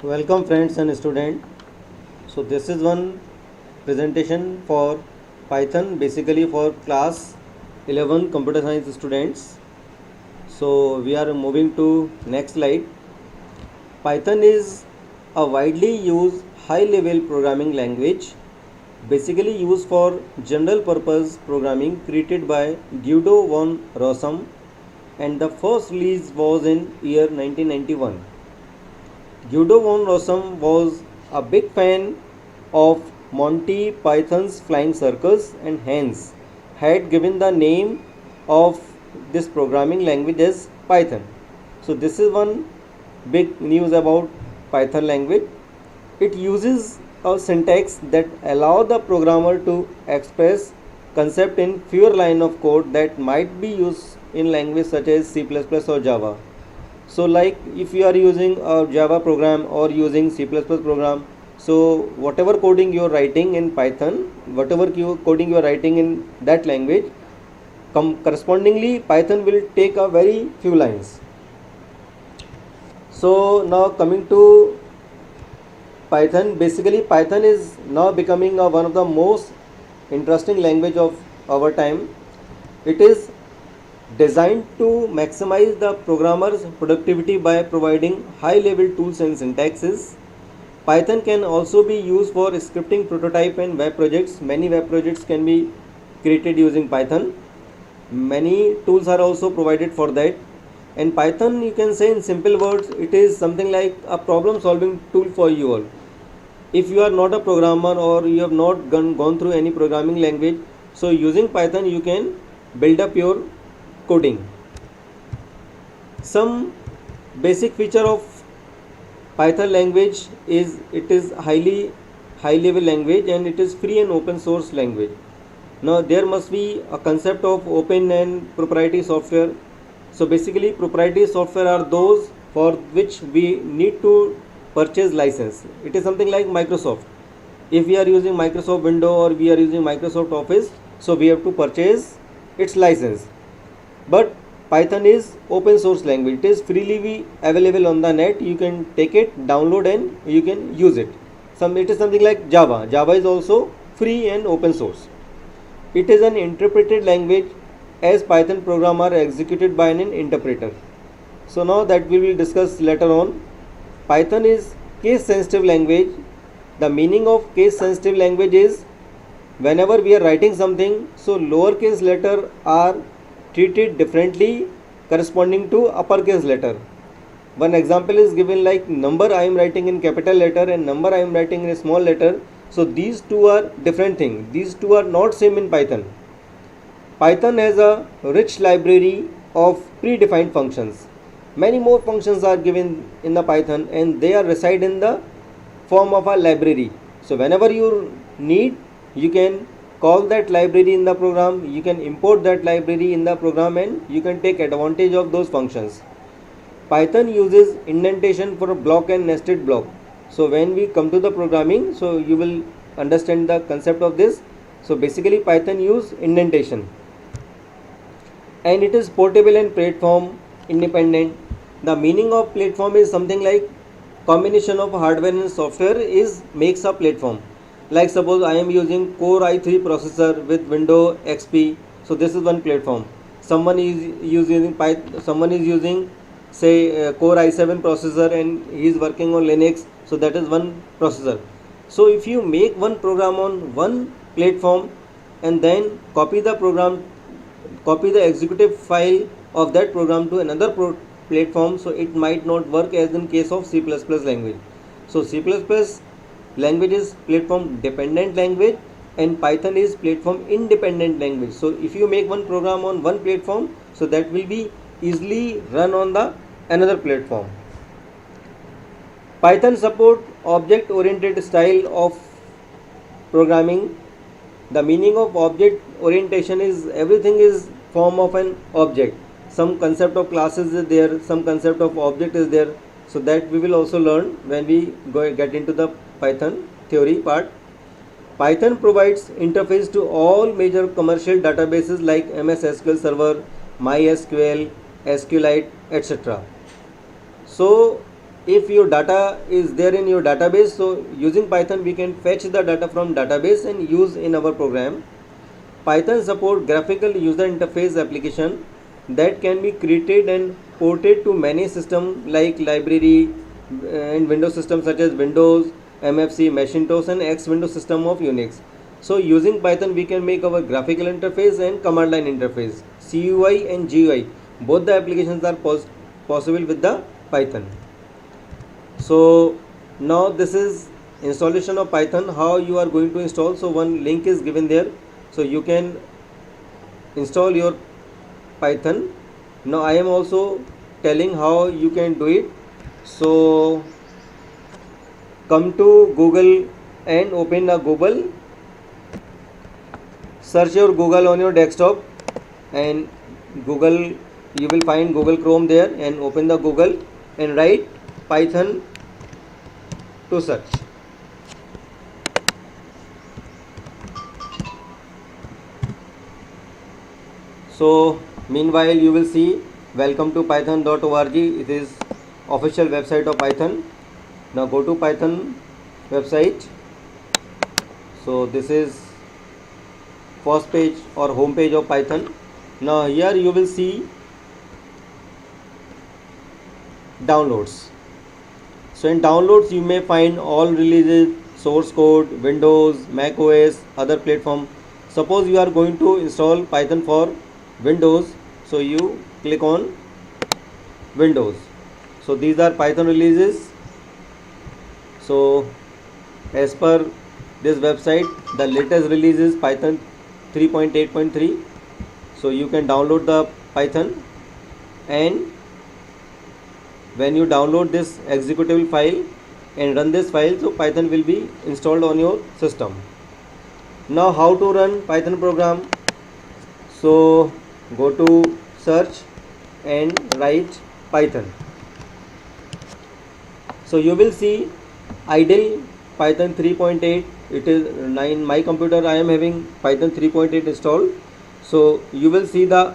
Welcome friends and student. So this is one presentation for Python, basically for class 11 computer science students. So we are moving to next slide. Python is a widely used high level programming language, basically used for general purpose programming, created by Guido von Rossum, and the first release was in year 1991. Guido von Rossum was a big fan of Monty Python's Flying Circus and hence had given the name of this programming language as Python. So this is one big news about Python language. It uses a syntax that allow the programmer to express concept in fewer line of code that might be used in language such as C++ or Java. So like if you are using a Java program or using C++ program, so whatever coding you are writing in Python, whatever coding you are writing in that language, correspondingly Python will take a very few lines. So now coming to Python, basically Python is now becoming one of the most interesting language of our time. It is designed to maximize the programmer's productivity by providing high level tools and syntaxes. Python can also be used for scripting prototype and web projects. Many web projects can be created using Python. Many tools are also provided for that. And Python, you can say in simple words, it is something like a problem solving tool for you all. If you are not a programmer or you have not gone through any programming language, so using Python you can build up your coding. Some basic feature of Python language is it is high level language and it is free and open source language. Now there must be a concept of open and proprietary software. So basically proprietary software are those for which we need to purchase license. It is something like Microsoft. If we are using Microsoft Windows or we are using Microsoft Office, so we have to purchase its license. But Python is open source language. It is freely available on the net. You can take it, download, and you can use it. It is something like Java. Java is also free and open source. It is an interpreted language as Python program are executed by an interpreter. So now that we will discuss later on. Python is case sensitive language. The meaning of case sensitive language is whenever we are writing something, so lowercase letter are treated differently corresponding to uppercase letter. One example is given like number I am writing in capital letter and number I am writing in a small letter. So these two are different things. These two are not same in Python. Python has a rich library of predefined functions. Many more functions are given in the Python and they are reside in the form of a library. So whenever you need, you can call that library in the program, you can import that library in the program and you can take advantage of those functions. Python uses indentation for block and nested block. So when we come to the programming, so you will understand the concept of this. So basically Python use indentation and it is portable and platform independent. The meaning of platform is something like combination of hardware and software is makes a platform. Like suppose I am using Core i3 processor with Windows XP, so this is one platform. Someone is using Python, someone is using say Core i7 processor and he is working on Linux, so that is one processor. So if you make one program on one platform and then copy the executive file of that program to another platform, so it might not work as in case of C++ language. So C++ language is platform dependent language and Python is platform independent language. So if you make one program on one platform, so that will be easily run on the another platform. Python support object oriented style of programming. The meaning of object orientation is everything is form of an object. Some concept of classes is there, some concept of object is there. So that we will also learn when we get into the Python theory part. Python provides interface to all major commercial databases like MS SQL Server, MySQL, SQLite, etc. So if your data is there in your database, so using Python we can fetch the data from database and use in our program. Python support graphical user interface application that can be created and ported to many systems like library and Windows systems such as Windows, MFC, Macintosh and X Windows system of Unix. So using Python we can make our graphical interface and command line interface, CUI and GUI. Both the applications are possible with the Python. So now this is installation of Python, how you are going to install. So one link is given there, so you can install your Python. Now I am also telling how you can do it. So come to Google and open a Google, search your Google on your desktop, and Google, you will find Google Chrome there, and open the Google and write Python to search. So meanwhile you will see welcome to python.org. It is official website of Python. Now go to Python website. So this is first page or home page of Python. Now here you will see downloads. So in downloads you may find all releases, source code, Windows, Mac OS, other platform. Suppose you are going to install Python for Windows, so you click on Windows. So these are Python releases. So as per this website, the latest release is Python 3.8.3. so you can download the Python, and when you download this executable file and run this file, so Python will be installed on your system. Now how to run Python program? So go to search and write Python. So you will see idle Python 3.8. it is in my computer I am having Python 3.8 installed. So you will see the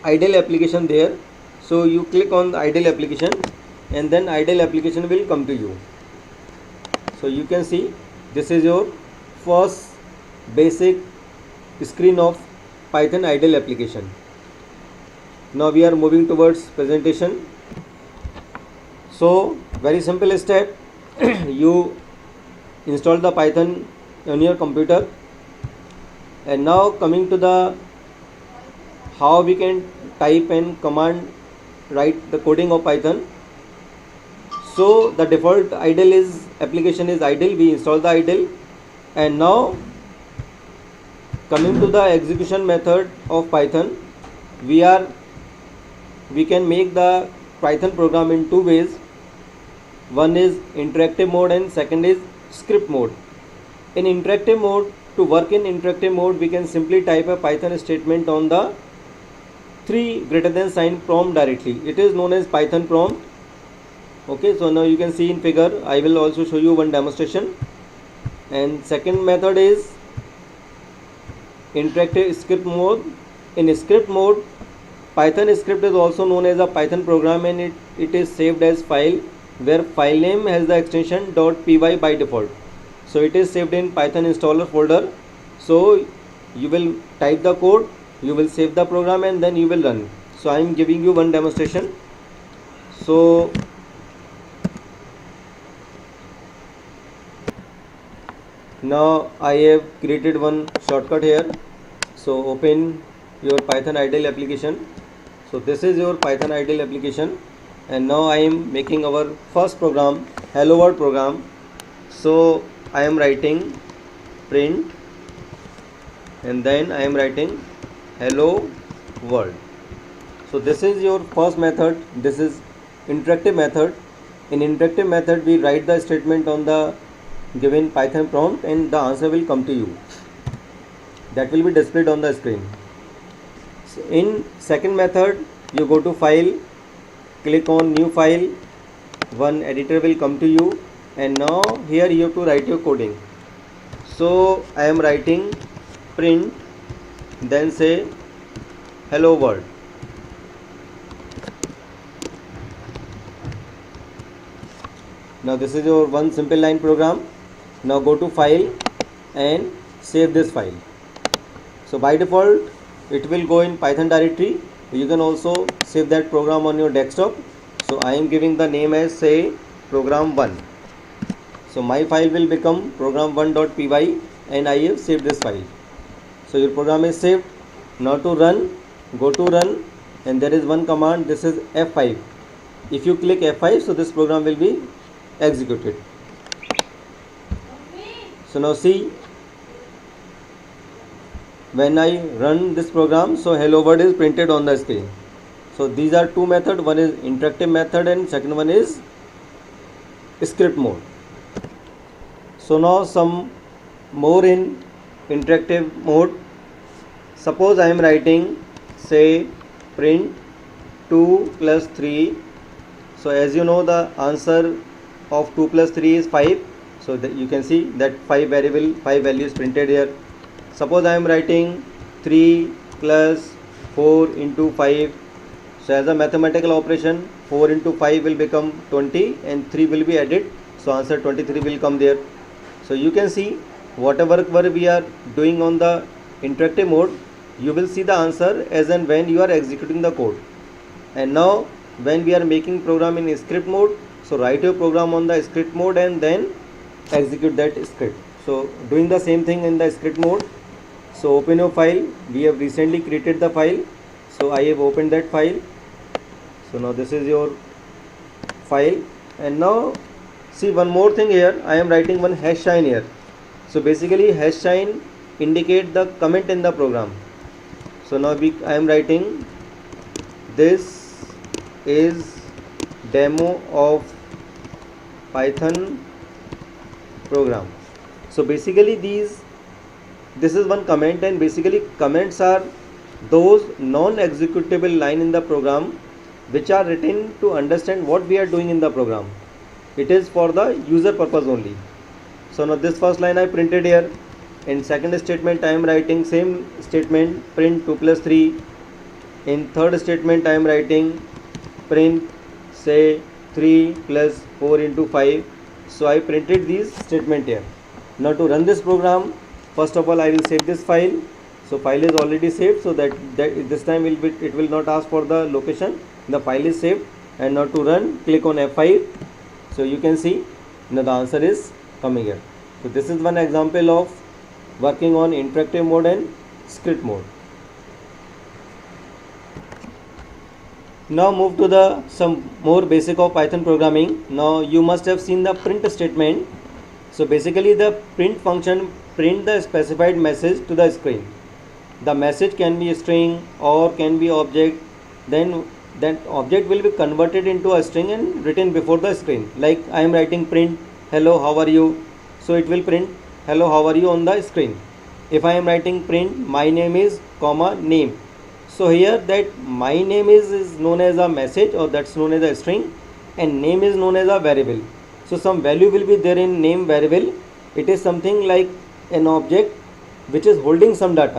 idle application there. So you click on the idle application and then idle application will come to you. So you can see this is your first basic screen of Python idle application. Now we are moving towards presentation. So very simple step, you install the Python on your computer, and now coming to the how we can type and command write the coding of Python. So the default idle is application is idle, we install the idle, and now coming to the execution method of Python, we can make the Python program in two ways. One is interactive mode and second is script mode. In interactive mode, to work in interactive mode, we can simply type a Python statement on the 3 greater than sign prompt directly. It is known as Python prompt. Okay, so now you can see in figure. I will also show you one demonstration. And second method is interactive script mode. In script mode, Python script is also known as a Python program, and it is saved as file where file name has the extension .py by default. So it is saved in Python installer folder. So you will type the code, you will save the program, and then you will run. So I am giving you one demonstration. So now I have created one shortcut here. So open your Python idle application. So this is your Python idle application, and now I am making our first program, hello world program. So I am writing print and then I am writing hello world. So this is your first method. This is interactive method. In interactive method we write the statement on the given Python prompt and the answer will come to you. That will be displayed on the screen. So in second method, you go to file, click on new file, one editor will come to you, and now here you have to write your coding. So I am writing print, then say hello world. Now this is your one simple line program. Now go to file and save this file. So by default it will go in Python directory. You can also save that program on your desktop. So I am giving the name as say program1. So my file will become program1.py and I have saved this file. So your program is saved. Now to run, go to run, and there is one command, this is F5. If you click F5, so this program will be executed. So now see, when I run this program, so hello world is printed on the screen. So these are two methods, one is interactive method and second one is script mode. So now some more in interactive mode. Suppose I am writing say print 2 plus 3. So as you know, the answer of 2 plus 3 is 5. So that you can see that 5 values printed here. Suppose I am writing 3 plus 4 into 5. So as a mathematical operation, 4 into 5 will become 20 and 3 will be added. So answer 23 will come there. So you can see whatever we are doing on the interactive mode, you will see the answer as and when you are executing the code. And now when we are making program in script mode, so write your program on the script mode and then execute that script. So doing the same thing in the script mode. So open your file. We have recently created the file. So I have opened that file. So now this is your file. And now see one more thing here. I am writing one hash sign here. So basically hash sign indicate the comment in the program. So now I am writing this is demo of Python program. So basically this is one comment, and basically comments are those non-executable line in the program which are written to understand what we are doing in the program. It is for the user purpose only. So now this first line I printed here. In second statement I am writing same statement, print 2 plus 3. In third statement I am writing print say 3 plus 4 into 5. So I printed these statement here. Now to run this program, first of all I will save this file. So file is already saved, so that this time it will not ask for the location. The file is saved. And now to run, click on F5. So you can see now the answer is coming here. So this is one example of working on interactive mode and script mode. Now move to the some more basic of Python programming. Now you must have seen the print statement. So basically the print function print the specified message to the screen. The message can be a string or can be object. Then that object will be converted into a string and written before the screen. Like I am writing print hello how are you. So it will print hello how are you on the screen. If I am writing print my name is comma name. So here that my name is known as a message, or that's known as a string, and name is known as a variable. So some value will be there in name variable. It is something like an object which is holding some data.